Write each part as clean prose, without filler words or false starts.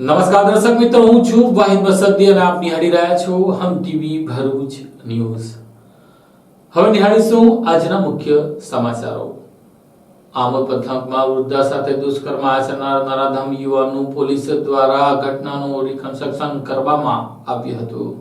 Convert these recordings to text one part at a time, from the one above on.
નમસ્કાર દર્શક મિત્રો, હું છું વાહિદ મસદ્દી અને આપ નિહાળી રહ્યા છો હમ ટીવી ભરૂચ ન્યૂઝ। હવે નિહાળીશું આજના મુખ્ય સમાચારો। આમોદ પંથકમાં વૃદ્ધા સાથે દુષ્કર્મ આચરનાર નરાધમ યુવાનનું પોલીસ દ્વારા ઘટનાનું રિકન્સ્ટ્રક્શન કરવામાં આવ્યું હતું।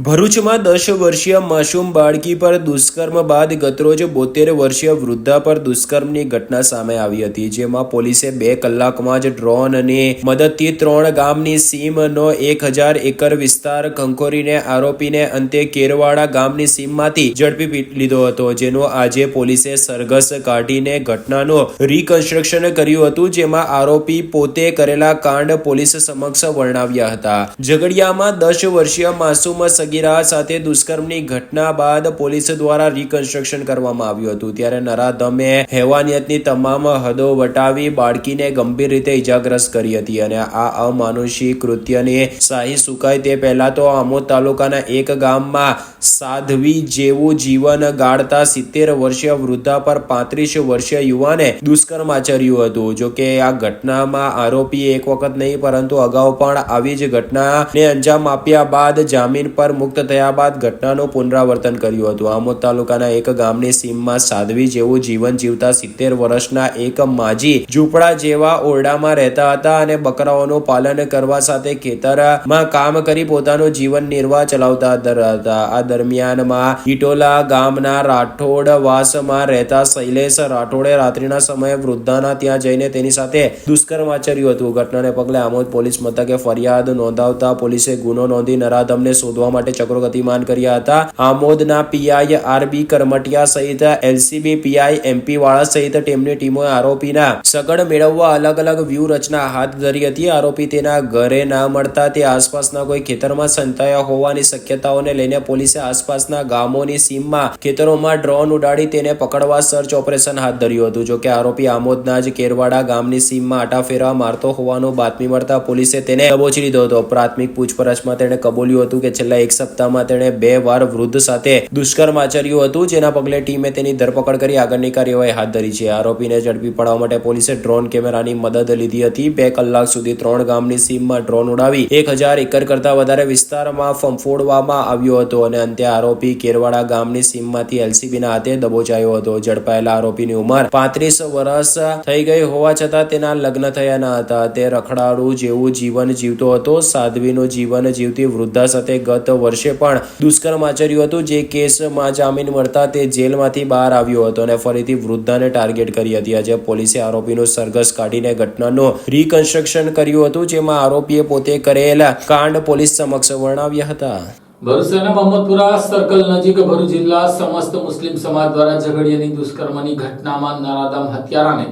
ભરૂચમાં 10 વર્ષીય માસૂમ બાળકી પર દુષ્કર્મ બાદ ગતરોજ 72 વર્ષીય વૃદ્ધા પર દુષ્કર્મની ઘટના સામે આવી હતી, જેમાં પોલીસે 2 કલાકમાં જ ડ્રોનની મદદથી 3 ગામની સીમનો 1000 એકર વિસ્તાર ખંખોરીને આરોપીને અંતે કેરવાડા ગામની સીમમાંથી ઝડપી લીધો હતો, જેનો આજે પોલીસે સરઘસ કાઢીને ઘટનાનું રિકન્સ્ટ્રક્શન કર્યું હતું, જેમાં આરોપી પોતે કરેલા કાંડ પોલીસ સમક્ષ વર્ણવ્યા હતા। ઝઘડિયામાં 10 વર્ષીય માસૂમ સગીરા સાથે દુષ્કર્મની ઘટના બાદ પોલીસ દ્વારા રિકન્સ્ટ્રક્શન કરવામાં આવ્યું હતું, ત્યારે નરાધમે હેવાનિયતની તમામ હદો વટાવી બાળકીને ગંભીર રીતે ઇજાગ્રસ્ત કરી હતી અને આ અમાનુષી કૃત્યની શાહી સુકાય તે પહેલા તો આમોદ તાલુકાના એક ગામમાં સાધ્વી જેવું જીવન ગાળતા 70 વર્ષીય વૃદ્ધા પર 35 વર્ષીય યુવાને દુષ્કર્મ આચર્યું હતું। જો કે આ ઘટનામાં આરોપી એક વખત નહીં પરંતુ અગાઉ પણ આવી જ ઘટનાને અંજામ આપ્યા બાદ જામીન પર મુક્ત થયા બાદ ઘટનાનું પુનરાવર્તન કર્યું હતું। આમોદ તાલુકાના એક ગામની સીમમાં સાધ્વી જેવું જીવન જીવતા 70 વર્ષના એક માજી ઝૂંપડા જેવા ઓરડામાં રહેતા હતા અને બકરાઓનું પાલન કરવા સાથે ખેતરમાં કામ કરી પોતાનું જીવન નિર્વાહ ચલાવતા હતા। આ દરમિયાનમાં ઇટોલા ગામના રાઠોડવાસમાં રહેતા શૈલેષ રાઠોડે રાત્રિના સમયે વૃદ્ધાના ત્યાં જઈને તેની સાથે દુષ્કર્મ આચર્યું હતું। ઘટનાને પગલે આમોદ પોલીસ મથકે ફરિયાદ નોંધાવતા પોલીસે ગુનો નોંધી નરાધમને શોધવા માટે ચક્રો ગતિમાન કર્યા હતા। આમોદના પીઆઈ આરબી કરમટિયા સહિત એલસીબી પીઆઈ એમપી વાળા સહિત ટીમની ટીમોએ આરોપીના સગડ મેળવવા અલગ અલગ વ્યૂહરચના હાથ ધરી હતી। આરોપી તેના ઘરે ના મળતા તે આસપાસના કોઈ ખેતરમાં સંતાયા હોવાની શક્યતાઓને લઈને પોલીસે આસપાસના ગામોની સીમમાં ખેતરોમાં ડ્રોન ઉડાડી તેને પકડવા સર્ચ ઓપરેશન હાથ ધર્યું હતું। જો કે આરોપી આમોદના જ કેરવાડા ગામની સીમમાં આટાફેરા મારતો હોવાનું બાતમી મળતા પોલીસે તેને દબોચી લીધો હતો। પ્રાથમિક પૂછપરછમાં તેણે કબૂલ્યું હતું કે છેલ્લા એક સપ્તાહમાં તેણે 2 વાર વૃદ્ધ સાથે દુષ્કર્મ આચર્યું હતું, જેના પગલે ટીમે તેની ધરપકડ કરી આગળની કાર્યવાહી હાથ ધરી છે। આરોપીને ઝડપી પાડવા માટે પોલીસે ડ્રોન કેમેરાની મદદ લીધી હતી। 2 કલાક સુધી 3 ગામની સીમમાં ડ્રોન ઉડાવી 1000 એકર કરતા વધારે વિસ્તારમાં ફંફોડવામાં આવ્યો હતો અને અંતે આરોપી કેરવાડા ગામની સીમમાંથી એલસીબીના હાથે દબોચાયો હતો। ઝડપાયેલા આરોપીની ઉંમર 35 વર્ષ થઈ ગઈ હોવા છતાં તેના લગ્ન થયા ન હતા। તે રખડાળુ જેવું જીવન જીવતો હતો। સાધ્વીનું જીવન જીવતી વૃદ્ધા સાથે ગત વર્ષે પણ દુષ્કર્મ આચર્યું હતું, જે કેસમાં જામીન મળતા તે જેલમાંથી બહાર આવ્યો હતો અને ફરીથી વૃદ્ધાને ટાર્ગેટ કરી હતી। આજે પોલીસે આરોપીનું સરઘસ કાઢીને ઘટનાનું રિકન્સ્ટ્રક્શન કર્યું હતું, જેમાં આરોપીએ પોતે કરેલા કાંડ પોલીસ સમક્ષ વર્ણવ્યા હતા। ભરૂચના મોહમ્મદપુરા સર્કલ નજીક ભરૂચ જિલ્લા સમસ્ત મુસ્લિમ સમાજ દ્વારા ઝઘડિયાની દુષ્કર્મની ઘટનામાં નરાધમ હત્યારાને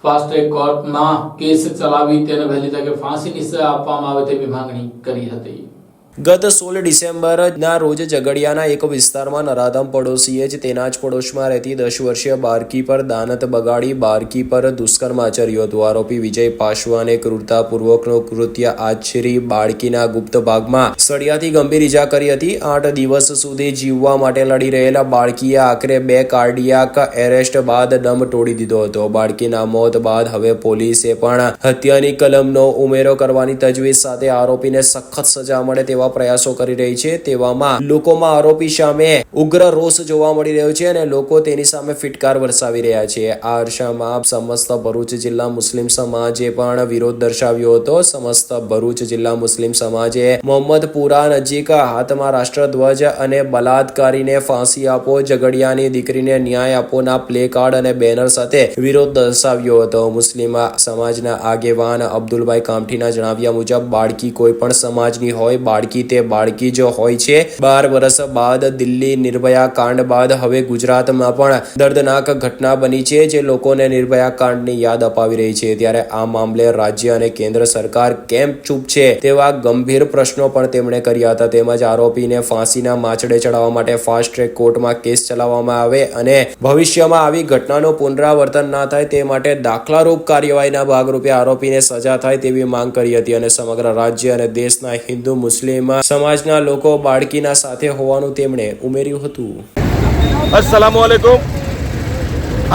ફાસ્ટ ટ્રેક કોર્ટમાં કેસ ચલાવી તેને વહેલી તકે ફાંસીની સજા આપવામાં આવે તેવી માંગણી કરી હતી। ગત 16 ડિસેમ્બરના રોજ ઝઘડિયાના એક વિસ્તારમાં નરાધમ પડોશીએ જ તેના જ પડોશમાં રહેતી 10 વર્ષીય બાળકી પર દાનત બગાડી બાળકી પર દુષ્કર્મ આચર્યું હતું। આરોપી વિજય પાશવાને ક્રૂરતાપૂર્વકનું કૃત્ય આચરી બાળકીના ગુપ્ત ભાગમાં સળિયાથી ગંભીર ઈજા કરી હતી। 8 દિવસ સુધી જીવવા માટે લડી રહેલા બાળકીએ આખરે 2 કાર્ડિયાક એરેસ્ટ બાદ દમ તોડી દીધો હતો। બાળકીના મોત બાદ હવે પોલીસે પણ હત્યાની કલમનો ઉમેરો કરવાની તજવીજ સાથે આરોપીને સખત સજા મળે તેવા પ્રયાસો કરી રહી છે। તેવામાં લોકોમાં આરોપી સામે ઉગ્ર રોષ જોવા મળી રહ્યો છે અને લોકો તેની સામે ફિટકાર વરસાવી રહ્યા છે। આ અરસામાં સમસ્ત ભરૂચ જિલ્લા મુસ્લિમ સમાજે પણ વિરોધ દર્શાવ્યો હતો। સમસ્ત ભરૂચ જિલ્લા મુસ્લિમ સમાજે મોહમ્મદપુરા નજીક હાથમાં રાષ્ટ્રધ્વજ અને બલાત્કારીને ફાંસી આપો, ઝઘડિયાની દીકરીને ન્યાય આપોના પ્લે કાર્ડ અને બેનર સાથે વિરોધ દર્શાવ્યો હતો। મુસ્લિમ સમાજના આગેવાન અબ્દુલભાઈ કામઠીના જણાવ્યા મુજબ બાળકી કોઈ પણ સમાજની હોય, બાળકી તે બાળકી જ હોય છે। 12 વર્ષ બાદ દિલ્હી નિર્ભયા કાંડ બાદ હવે ગુજરાતમાં પણ દર્દનાક ઘટના બની છે, જે લોકોને નિર્ભયા કાંડની યાદ અપાવી રહી છે। ત્યારે આ મામલે રાજ્ય અને કેન્દ્ર સરકાર કેમ ચૂપ છે તેવા ગંભીર પ્રશ્નો પણ તેમણે કર્યા હતા। તેમજ આરોપીને ફાંસીના માછડે ચડાવવા માટે ફાસ્ટ ટ્રેક કોર્ટમાં કેસ ચલાવવામાં આવે અને ભવિષ્યમાં આવી ઘટનાનું પુનરાવર્તન ના થાય તે માટે દાખલારૂપ કાર્યવાહીના ભાગરૂપે આરોપીને સજા થાય તેવી માંગ કરી હતી અને સમગ્ર રાજ્ય અને દેશના હિન્દુ મુસ્લિમ સમાજના લોકો બાળકીના સાથે હોવાનું તેમણે ઉમેર્યું હતું। અસ્સલામુઅલૈકુમ।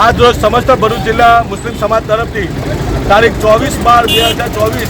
આજ રોજ સમસ્ત ભરૂચ જિલ્લા મુસ્લિમ સમાજ તરફથી તારીખ 24/12/2024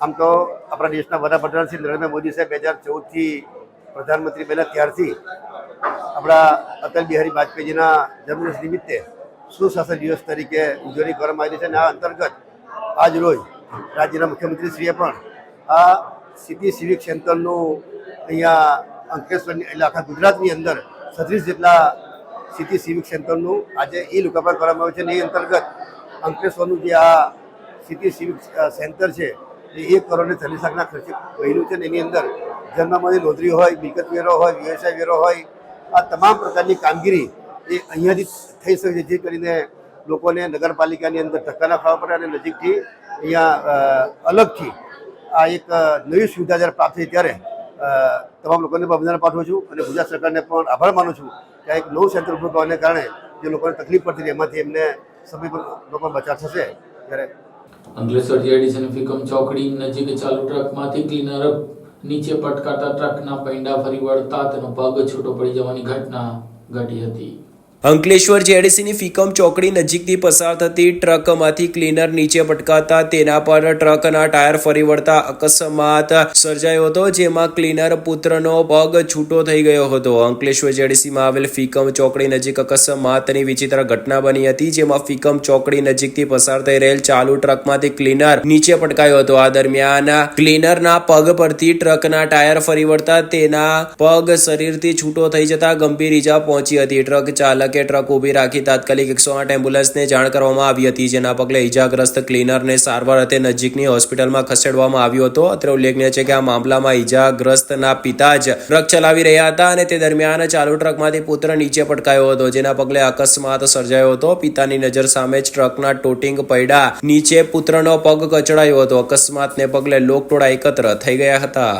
આમ તો આપણા દેશના વડાપ્રધાન શ્રી નરેન્દ્ર મોદી સાહેબ 2014થી પ્રધાનમંત્રી બન્યા ત્યારથી આપણા અટલ બિહારી વાજપેયીજીના જન્મદિવસ નિમિત્તે સુશાસન દિવસ તરીકે ઉજવણી કરવામાં આવી છે અને આ અંતર્ગત આજ રોજ રાજ્યના મુખ્યમંત્રીશ્રીએ પણ આ સિટી સિવિક સેન્ટરનું અહીંયા અંકલેશ્વરની એટલે આખા ગુજરાતની અંદર 36 જેટલા સિટી સિવિક સેન્ટરનું આજે લોકાર્પણ કરવામાં આવ્યું છે અને એ અંતર્ગત અંકલેશ્વરનું જે આ સિટી સિવિક સેન્ટર છે એ 1 કરોડ 40 લાખના ખર્ચે બન્યું છે અને એની અંદર જન્મમાંથી નોંધણી હોય, મિલકત વેરો હોય, વ્યવસાય વેરો હોય, આ તમામ પ્રકારની કામગીરી એ અહીંયાથી થઈ શકે છે, જે કરીને લોકોને નગરપાલિકાની અંદર ધક્કા ના ખાવા પડે અને નજીકથી અહીંયા અલગથી આ એક નવી સુવિધા જ્યારે પ્રાપ્ત થઈ ત્યારે તમામ લોકોને પણ અભિનંદન પાઠવું છું અને ગુજરાત સરકારને પણ આભાર માનું છું કે આ એક નવું સેન્ટર ઊભું કરવાને કારણે જે લોકોને તકલીફ પડતી હતી એમાંથી એમને સમય પર લોકો બચાવ થશે. ત્યારે અંકલેશ્વર જીઆઈડીસી અને ફિકમ ચોકડી નજીક ચાલુ ટ્રકમાંથી ક્લીનર નીચે પટકાતા ટ્રકના પૈંડા ફરી વળતા તેનો પગ છૂટો પડી જવાની ઘટના ઘટી હતી. અંકલેશ્વર જેડીસીની ફિકમ ચોકડી નજીકથી પસાર થતી ટ્રકમાંથી ક્લીનર નીચે પટકાતા તેના પર ટ્રકના ટાયર ફરી વળતા અકસ્માત સર્જાયો હતો, જેમાં ક્લીનર પુત્રનો પગ છૂટો થઈ ગયો હતો. અંકલેશ્વર જેડીસીમાં આવેલ ફિકમ ચોકડી નજીક અકસ્માતની વિચિત્ર ઘટના બની હતી, જેમાં ફિકમ ચોકડી નજીકથી પસાર થઈ રહેલ ચાલુ ટ્રકમાંથી ક્લીનર નીચે પટકાયો હતો. આ દરમિયાન ક્લીનરના પગ પરથી ટ્રકના ટાયર ફરી વળતા તેના પગ શરીરથી છૂટો થઈ જતા ગંભીર ઈજા પહોંચી હતી. ટ્રક ચાલકે ટ્રક ઊભી રાખી તાત્કાલિક 108 એમ્બ્યુલન્સને જાણ કરવામાં આવી હતી, જેના પગલે ઈજાગ્રસ્ત ક્લીનરને સારવાર અર્થે નજીકની હોસ્પિટલમાં ખસેડવામાં આવ્યો હતો. અત્રે ઉલ્લેખનીય છે કે આ મામલામાં ઈજાગ્રસ્તના પિતા જ ટ્રક ચલાવી રહ્યા હતા અને તે દરમિયાન ચાલુ ટ્રકમાંથી પુત્ર નીચે પટકાયો હતો, જેના પગલે અકસ્માત સર્જાયો હતો. પિતાની નજર સામે જ ટ્રકના ટોટિંગ પૈડા નીચે પુત્રનો પગ કચડાયો હતો. અકસ્માતને પગલે લોકટોળા એકત્ર થઈ ગયા હતા.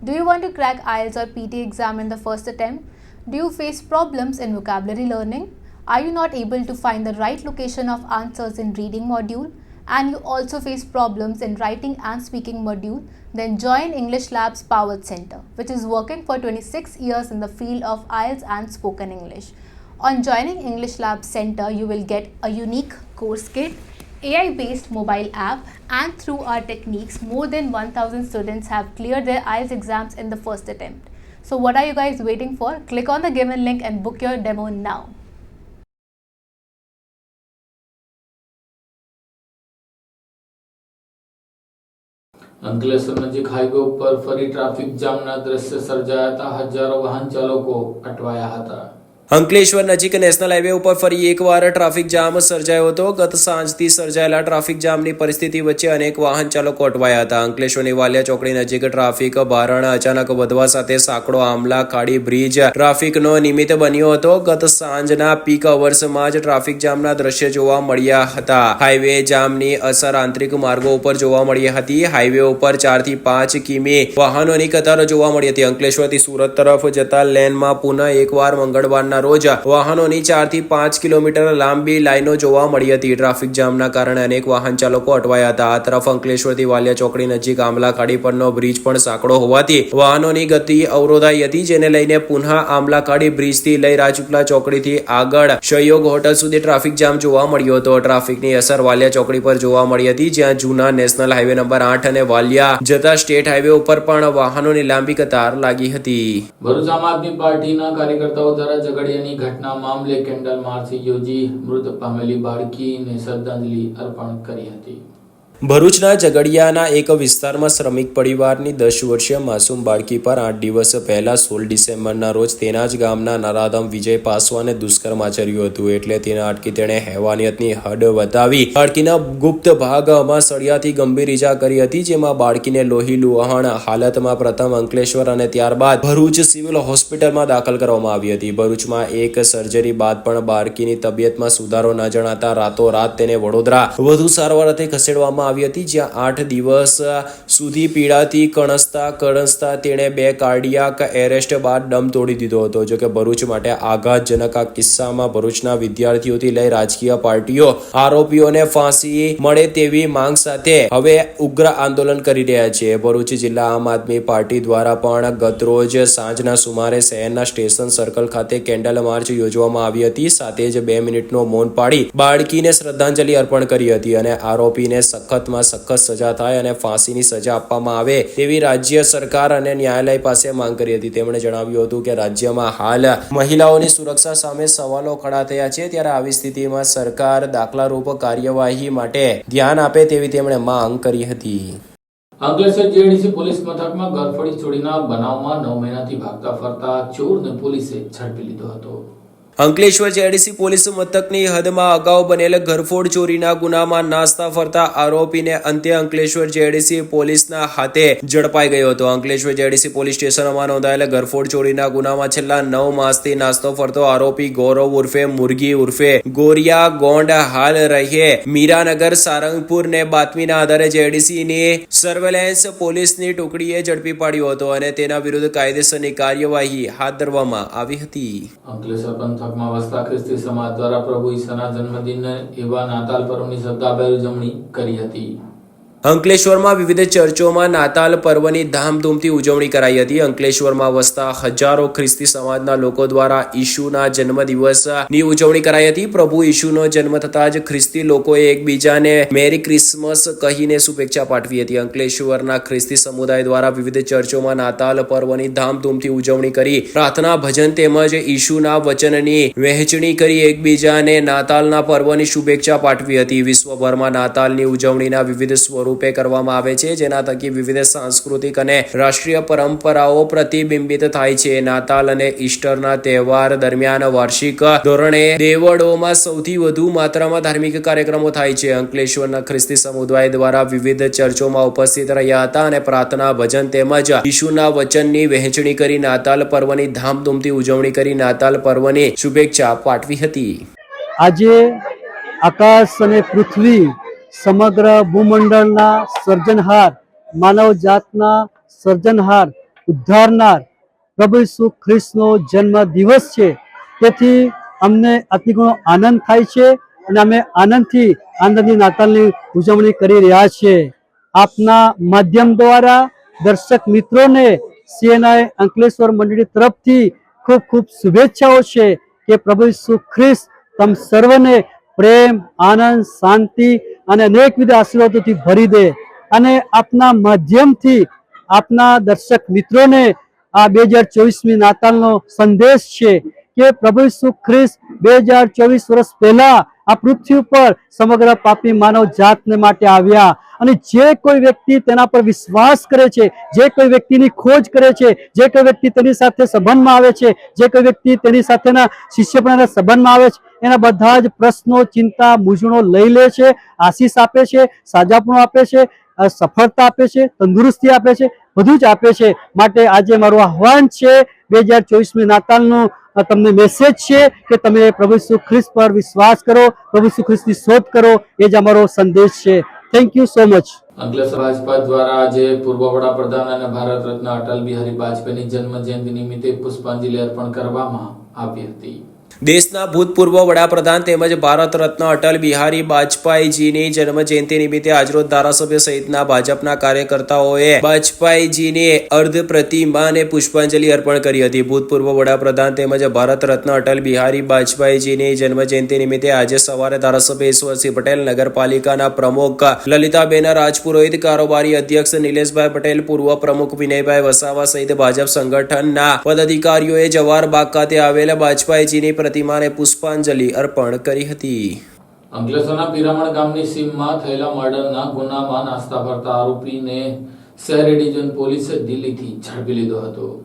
Do you want to crack IELTS or PT exam in the first attempt? Do you face problems in vocabulary learning? Are you not able to find the right location of answers in reading module? And you also face problems in writing and speaking module? Then join English Lab's Powered Center, which is working for 26 years in the field of IELTS and spoken English. On joining English Lab Center, you will get a unique course kit, AI-based mobile app, and through our techniques, more than 1,000 students have cleared their IELTS exams in the first attempt. So what are you guys waiting for? Click on the given link and book your demo now. Ankleshwar નજીક highway ઉપર ફરી traffic જામના દ્રશ્ય સર્જાયા હતા. હજારો વાહન ચાલકો અટવાયા હતા. અંકલેશ્વર નજીક નેશનલ હાઈવે ઉપર ફરી એકવાર ટ્રાફિક જામ સર્જાયો હતો. ગત સાંજથી સર્જાયેલા ટ્રાફિક જામની પરિસ્થિતિ વચ્ચે અનેક વાહન ચાલકો અટવાયા હતા. અંકલેશ્વરની વાલિયા ચોકડી નજીક ટ્રાફિક ભારણ અચાનક વધવા સાથે સાંકડો આમલા ખાડી બ્રિજ ટ્રાફિકનો નિમિત્ત બન્યો હતો. ગત સાંજના પીક અવર્સમાં જ ટ્રાફિક જામના દ્રશ્ય જોવા મળ્યા હતા. હાઈવે જામની અસર આંતરિક માર્ગો ઉપર જોવા મળી હતી. હાઈવે ઉપર 4 થી 5 કિમી વાહનોની કતારો જોવા મળી હતી. અંકલેશ્વરથી સુરત તરફ જતા લેનમાં પુનઃ એકવાર મંગળવારના રોજ વાહનોની 4 થી 5 કિલોમીટર લાંબી લાઈનો જોવા મળી હતી. ટ્રાફિક જામના કારણે અનેક વાહન ચાલકો અટવાયા હતા. આ તરફ અંકલેશ્વરથી વાલિયા ચોકડી નજીક આમલા ખાડી પરનો બ્રિજ પણ સાંકડો હોવાથી વાહનોની ગતિ અવરોધાઈ હતી, જેને લઈને પુનઃ આમલા ખાડી બ્રિજથી લઈ રાજપીપળા ચોકડીથી આગળ સહયોગ હોટલ સુધી ટ્રાફિક જામ જોવા મળ્યો હતો. ટ્રાફિકની અસર વાલિયા ચોકડી પર જોવા મળી હતી, જ્યાં જૂના નેશનલ હાઈવે નંબર 8 અને વાલિયા જતા સ્ટેટ હાઈવે ઉપર પણ વાહનોની લાંબી કતાર લાગી હતી. ભરૂચ આમ આદમી પાર્ટીના કાર્યકર્તાઓ દ્વારા ઝઘડિયાની ઘટના મામલે કેન્ડલ માર્ચ યોજી મૃત પામેલી બાળકીને શ્રદ્ધાંજલિ અર્પણ કરી હતી. ભરૂચના ઝઘડિયાના એક વિસ્તારમાં શ્રમિક પરિવારની 10 વર્ષીય માસૂમ બાળકી પર 8 દિવસ પહેલા 16 ડિસેમ્બરના રોજ તેના જ ગામના નરાધમ વિજય પાસવાને દુષ્કર્મ આચર્યું હતું. એટલે તેના અટકી તેણે હેવાનિયતની હદ વટાવી બાળકીના ગુપ્ત ભાગમાં સળિયાથી ગંભીર ઈજા કરી હતી, જેમાં બાળકીને લોહી લુહાણ હાલતમાં પ્રથમ અંકલેશ્વર અને ત્યારબાદ ભરૂચ સિવિલ હોસ્પિટલમાં દાખલ કરવામાં આવી હતી. ભરૂચમાં એક સર્જરી બાદ પણ બાળકીની તબિયતમાં સુધારો ન જણાતા રાતોરાત તેને વડોદરા વધુ સારવાર અર્થે ખસેડવામાં આવી હતી, જ્યાં 8 દિવસ સુધી પીડાથી કણસતા તેણે 2 કાર્ડિયાક એરેસ્ટ બાદ દમ તોડી દીધો હતો. જોકે ભરૂચ માટે આઘાતજનક આ કિસ્સામાં ભરૂચના વિદ્યાર્થીઓથી લઈ રાજકીય પાર્ટીઓ આરોપીઓને ફાંસી મળે તેવી માંગ સાથે હવે ઉગ્ર આંદોલન કરી રહ્યા છે. ભરૂચ જિલ્લા આમ આદમી પાર્ટી દ્વારા પણ ગતરોજ સાંજના સુમારે શહેરના સ્ટેશન સર્કલ ખાતે કેન્ડલ માર્ચ યોજવામાં આવી હતી. સાથે જ 2 મિનિટનો મૌન પાડી બાળકીને શ્રદ્ધાંજલિ અર્પણ કરી હતી અને આરોપીને સખતમાં સખત સજા થાય અને ફાંસીની સજા આપવામાં આવે તેવી રાજ્ય સરકાર અને ન્યાયાલય પાસે માંગ કરી હતી. તેમણે જણાવ્યું હતું કે રાજ્યમાં હાલ મહિલાઓની સુરક્ષા સામે સવાલો ખડા થયા છે, ત્યારે આવી સ્થિતિમાં સરકાર દાખલારૂપ કાર્યવાહી માટે ધ્યાન આપે તેવી તેમણે માંગ કરી હતી. અંકલેશ્વર જેડીસી પોલીસ મથકમાં ઘરફોડી ચોરીના બનાવમાં 9 મહિનાથી ભાગતા ફરતા ચોરને પોલીસે ઝડપી લીધો હતો. અંકલેશ્વર જેડીસી પોલીસ મથકની હદમાં અગાઉ બનેલ ઘરફોડ ચોરીના ગુનામાં નાસ્તા ફરતા આરોપીને અંતે અંકલેશ્વર જેડીસી પોલીસના હાથે ઝડપાઈ ગયો હતો. અંકલેશ્વર જેડીસી પોલીસ સ્ટેશનમાં નોંધાયેલ ઘરફોડ ચોરીના ગુનામાં છેલ્લા 9 માસથી નાસ્તો ફરતો આરોપી ગૌરવ ઉર્ફે મુરગી ઉર્ફે ગોરિયા ગોંડ હાલ રહે મીરાનગર સારંગપુરને બાતમીના આધારે જેડીસીની સર્વેલન્સ પોલીસની ટુકડીએ ઝડપી પાડ્યો હતો અને તેના વિરુદ્ધ કાયદેસરની કાર્યવાહી હાથ ધરવામાં આવી હતી. અંકલેશ્વર પંથકમાં વસતા ખ્રિસ્તી સમાજ દ્વારા પ્રભુ ઈસાના જન્મદિન એવા નાતાલ પર્વની શ્રદ્ધાભેર ઉજવણી કરી હતી. અંકલેશ્વરમાં વિવિધ ચર્ચોમાં નાતાલ પર્વની ધામધૂમથી ઉજવણી કરાઈ હતી. અંકલેશ્વરમાં વસતા હજારો ખ્રિસ્તી સમાજના લોકો દ્વારા ઈશુના જન્મદિવસની ઉજવણી કરાઈ હતી. પ્રભુ ઈશુનો જન્મ થતાં જ ખ્રિસ્તી લોકોએ એકબીજાને મેરી ક્રિસમસ કહીને શુભેચ્છા પાઠવી હતી. અંકલેશ્વરના ખ્રિસ્તી સમુદાય દ્વારા વિવિધ ચર્ચોમાં નાતાલ પર્વની ધામધૂમથી ઉજવણી કરી પ્રાર્થના, ભજન તેમજ ઈશુના વચનની વહેંચણી કરી એકબીજાને નાતાલના પર્વની શુભેચ્છા પાઠવી હતી. વિશ્વભરમાં નાતાલની ઉજવણીના વિવિધ સ્વરૂપ કરવામાં આવે છે, જેના થકી વિવિધ સાંસ્કૃતિક અને રાષ્ટ્રીય પરંપરાઓ પ્રતિબિંબિત થાય છે. નાતાલ અને ઈસ્ટરના તહેવાર દરમિયાન વાર્ષિક ધોરણે દેવળોમાં સૌથી વધુ માત્રામાં ધાર્મિક કાર્યક્રમો થાય છે. અંકલેશ્વરના ખ્રિસ્તી સમુદાય દ્વારા વિવિધ ચર્ચોમાં ઉપસ્થિત રહ્યા હતા અને પ્રાર્થના, ભજન તેમજ ઈશુના વચનની વહેંચણી કરી નાતાલ પર્વની ધામધૂમથી ઉજવણી કરી નાતાલ પર્વની શુભેચ્છા પાઠવી હતી. આજે આકાશ અને પૃથ્વી સમગ્ર ભૂમંડળના સર્જનહાર, માનવ જાતના સર્જનહાર, ઉદ્ધારનાર પ્રભુ ઈસુ ખ્રિસ્તનો જન્મ દિવસ છે. તેથી અમને અતિ ઘણો આનંદ થાય છે અને અમે આનંદની નાતાલની ઉજવણી કરી રહ્યા છીએ. આપના માધ્યમ દ્વારા દર્શક મિત્રોને સીએનઆઈ અંકલેશ્વર મંડળી તરફથી ખૂબ ખૂબ શુભેચ્છાઓ છે કે પ્રભુ ઈસુ ખ્રિસ્ત તમ સર્વને પ્રેમ, આનંદ, શાંતિ અને અનેકવિધ આશીર્વાદોથી ભરી દે. અને આપના માધ્યમથી આપના દર્શક મિત્રોને આ 2024મી નાતાલનો સંદેશ છે કે પ્રભુ ઈસુ ખ્રિસ્ત 2024 વર્ષ પહેલા આ પૃથ્વી ઉપર સમગ્ર પાપી માનવ જાતને માટે આવ્યા અને જે કોઈ વ્યક્તિ તેના પર વિશ્વાસ કરે છે, જે કોઈ વ્યક્તિની ખોજ કરે છે, જે કોઈ વ્યક્તિ તેની સાથે સંબંધમાં આવે છે, જે કોઈ વ્યક્તિ તેની સાથેના શિષ્યપણાના સંબંધમાં આવે છે, એના બધા જ પ્રશ્નો, ચિંતા, મૂંઝવણો લઈ લે છે, આશીષ આપે છે, સાજાપણું આપે છે, સફળતા આપે છે, તંદુરસ્તી આપે છે, બધું જ આપે છે. માટે આજે મારું આહવાન છે, 2024 નાતાલનું તમને મેસેજ છે કે તમે પ્રભુ ઈસુ ખ્રિસ્ત પર વિશ્વાસ કરો, પ્રભુ ઈસુ ખ્રિસ્તની શોધ કરો. એ જ અમારો સંદેશ છે. Thank you so much. Ankleshwar Bhajpa દ્વારા આજે પૂર્વ વડાપ્રધાન અને ભારત રત્ન અટલ બિહારી વાજપેયીની જન્મ જયંતિ નિમિત્તે પુષ્પાંજલિ અર્પણ કરવામાં આવી હતી. દેશના ભૂતપૂર્વ વડાપ્રધાન તેમજ ભારત રત્ન અટલ બિહારી વાજપેયીજીની જન્મ જયંતિ નિમિત્તે આજરોજ ધારાસભ્ય સહિતના ભાજપના કાર્યકર્તાઓએ વાજપેયીજીની અર્ધ પ્રતિમાને પુષ્પાંજલિ અર્પણ કરી હતી. ભૂતપૂર્વ વડાપ્રધાન તેમજ ભારત રત્ન અટલ બિહારી વાજપેયીજીની જન્મ જયંતિ નિમિત્તે આજે સવારે ધારાસભ્ય ઈશ્વરસિંહ પટેલ, નગરપાલિકાના પ્રમુખ લલિતાબેન રાજપુરોહિત, કારોબારી અધ્યક્ષ નિલેશભાઈ પટેલ, પૂર્વ પ્રમુખ વિનયભાઈ વસાવા સહિત ભાજપ સંગઠનના પદાધિકારીઓએ જવાહર બાગ ખાતે આવેલા વાજપેયીજીની પ્રતિમાને પુષ્પાંજલિ અર્પણ કરી હતી. અંકલેશ્વરના પિરામણ ગામની સીમમાં થયેલા મર્ડરના ગુનામાં નાસ્તા ફરતા આરોપીને શહેરી ડિવિઝન પોલીસે દિલ્હીથી ઝડપી લીધો હતો.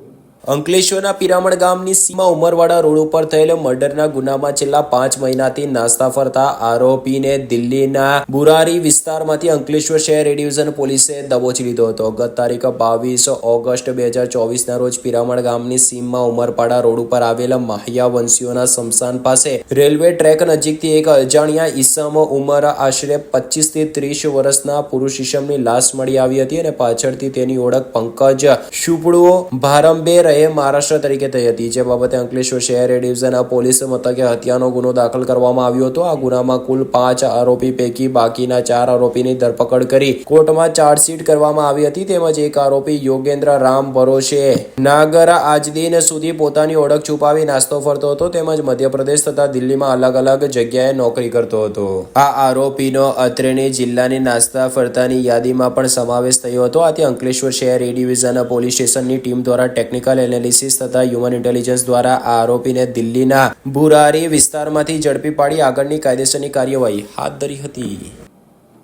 અંકલેશ્વરના પિરામણ ગામની સીમા ઉમરવાડા રોડ ઉપર થયેલ મર્ડરના ગુનામાં છેલ્લા 5 મહિનાથી નાસ્તા ફરતા આરોપીને દિલ્હીના બુરારી વિસ્તારમાંથી અંકલેશ્વર શહેર એ ડિવિઝન પોલીસે દબોચી લીધો હતો. ગત તારીખ 22 ઓગસ્ટ 2024 ના રોજ પિરામણ ગામની સીમમાં ઉમરપાડા રોડ ઉપર આવેલા માહ્યા વંશીઓના સ્મશાન પાસે રેલવે ટ્રેક નજીકથી એક અજાણ્યા ઈસમ ઉંમર આશરે 25 થી 30 વર્ષના પુરુષ ઈસમની લાશ મળી આવી હતી અને પાછળથી તેની ઓળખ પંકજ શુપડો ભારંબે મહારાષ્ટ્ર તરીકે થઈ હતી. જે બાબતે અંકલેશ્વર શહેર એ ડિવિઝન પોલીસ મથકે હત્યાનો ગુનો દાખલ કરવામાં આવ્યો હતો. આ ગુનામાં કુલ 5 આરોપી પૈકી બાકીના 4 આરોપીની ધરપકડ કરી કોર્ટમાં ચાર્જશીટ કરવામાં આવી હતી. તેમજ એક આરોપી યોગેન્દ્ર રામ ભરોસે નાગર આજદિન સુધી પોતાની ઓળખ છુપાવી નાસ્તો ફરતો હતો તેમજ મધ્યપ્રદેશ તથા દિલ્હીમાં અલગ અલગ જગ્યાએ નોકરી કરતો હતો. આ આરોપીનો અત્રેની જિલ્લાની નાસ્તા ફરતાની યાદીમાં પણ સમાવેશ થયો હતો. આથી અંકલેશ્વર શહેર એ ડિવિઝન પોલીસ સ્ટેશનની ટીમ દ્વારા ટેકનિકલ એનાલિસિસ તથા હ્યુમન ઇન્ટેલિજન્સ દ્વારા આ આરોપીને દિલ્હીના બુરારી વિસ્તારમાંથી ઝડપી પાડી આગળની કાયદેસરની કાર્યવાહી હાથ ધરી હતી.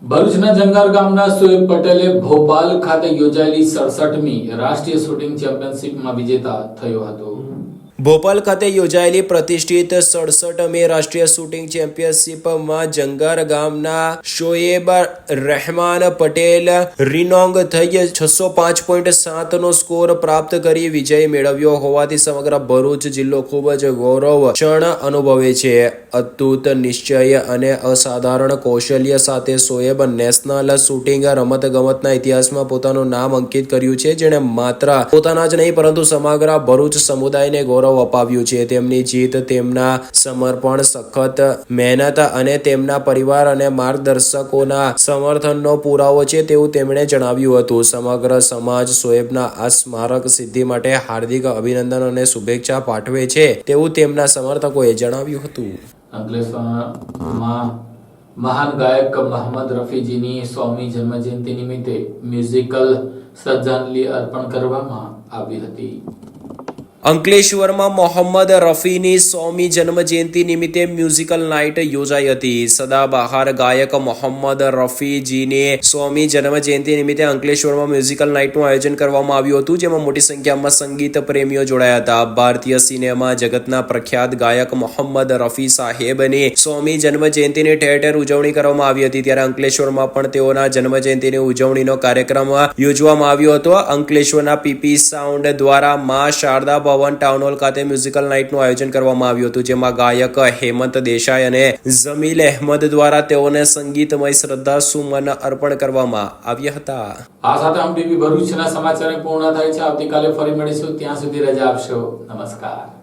ભરૂચના જંગાર ગામના સુએબ પટેલે ભોપાલ ખાતે યોજાયેલી 67મી રાષ્ટ્રીય શૂટિંગ ચેમ્પિયનશિપમાં વિજેતા થયો હતો. ભોપાલ ખાતે યોજાયેલી પ્રતિષ્ઠિત 67મી રાષ્ટ્રીય શૂટિંગ ચેમ્પિયનશિપમાં જંગાર ગામના શોએબ રહેમાન પટેલ રિનોંગ થઈ 605.7 નો સ્કોર પ્રાપ્ત કરી વિજય મેળવ્યો હોવાથી સમગ્ર ભરૂચ જિલ્લો ખૂબ જ ગૌરવ ક્ષણ અનુભવે છે. અતૂટ નિશ્ચય અને અસાધારણ કૌશલ્ય સાથે શોએબ નેશનલ શૂટિંગ રમતગમતના ઇતિહાસમાં પોતાનું નામ અંકિત કર્યું છે, જેણે માત્ર પોતાના જ નહીં પરંતુ સમગ્ર ભરૂચ સમુદાયને ગૌરવ અપાવ્યું છે. તેમની જીત તેમના સમર્પણ, સખત મહેનત અને તેમના પરિવાર અને માર્ગદર્શકોના સમર્થનનો પુરાવો છે તેવું તેમણે જણાવ્યું હતું. સમગ્ર સમાજ શોએબના આ સ્મારક સિદ્ધિ માટે હાર્દિક અભિનંદન અને શુભેચ્છા પાઠવે છે તેવું તેમના સમર્થકોએ જણાવ્યું હતું. અંકલેશ્વરમાં મહાન ગાયક મોહમ્મદ રફીજીની 100મી જન્મજયંતિ નિમિત્તે મ્યુઝિકલ શ્રદ્ધાંજલિ અર્પણ કરવામાં આવી હતી. અંકલેશ્વરમાં મોહમ્મદ રફીની 100મી જન્મજયંતિ નિમિત્તે મ્યુઝિકલ નાઇટ યોજાઈ હતી. સદાબહાર ગાયક મોહમ્મદ રફીજીની 100મી જન્મજયંતિ નિમિત્તે અંકલેશ્વરમાં મ્યુઝિકલ નાઇટનું આયોજન કરવામાં આવ્યું હતું, જેમાં મોટી સંખ્યામાં સંગીત પ્રેમીઓ જોડાયા હતા. ભારતીય સિનેમા જગતના પ્રખ્યાત ગાયક મોહમ્મદ રફી સાહેબની 100મી જન્મજયંતિની ઠેર ઠેર ઉજવણી કરવામાં આવી હતી. ત્યારે અંકલેશ્વરમાં પણ તેઓના જન્મજયંતિની ઉજવણીનો કાર્યક્રમ યોજવામાં આવ્યો હતો. અંકલેશ્વરના પીપી સાઉન્ડ દ્વારા મા શારદા ભવન ટાઉન હોલ ખાતે મ્યુઝિકલ નાઇટનું આયોજન કરવામાં આવ્યું હતું, જેમાં ગાયક હેમંત દેસાઈ અને જમીલ અહેમદ દ્વારા તેઓને સંગીતમય શ્રદ્ધા સુમન અર્પણ કરવામાં આવ્યા હતા. આ સાથે આમ ટીવી ભરૂચના સમાચાર પૂર્ણ થાય છે. આવતીકાલે ફરી મળીશું. ત્યાં સુધી રજા આપશો. નમસ્કાર.